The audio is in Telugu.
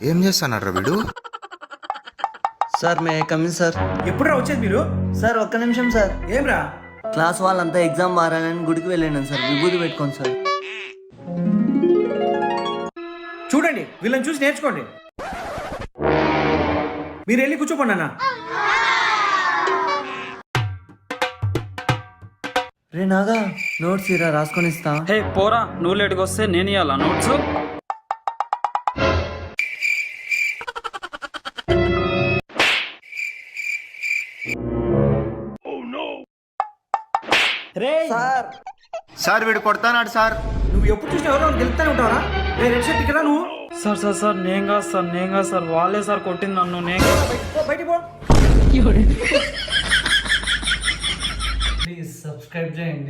ఏం చేస్తానరా వీడు? Sir may come in sir. ఎప్పుడు వచ్చేది మీరు? సార్ ఒక్క నిమిషం సార్. ఏమ్రా? క్లాస్ వాళ్ళంతా ఎగ్జామ్ మారాలని గుడికి వెళ్ళాను సార్. విభూతి పెట్టుకోండి సార్. చూడండి, వీళ్ళని చూసి నేర్చుకోండి. మీరు వెళ్ళి కూర్చోపండి అన్న. రే నాగా, నోట్స్ ఇరా రాసుకొని ఇస్తా. హే పోరా, నువ్వు లేటుగా వస్తే నేను ఇవ్వాలా నోట్స్? రే సార్ సార్ వీడు కొడతానాడు సార్. నువ్వు ఎప్పుడు చూసినా ఎవరో గెలుపుతానే ఉంటావరా? రే రెడ్ షర్ట్ ఇక్కడ నువ్వు సార్ సార్ సార్ నేను కాదు సార్ వాళ్ళే సార్ కొట్టింది నన్ను. నేను బయటికి పో. ప్లీజ్ సబ్స్క్రైబ్ చేయండి.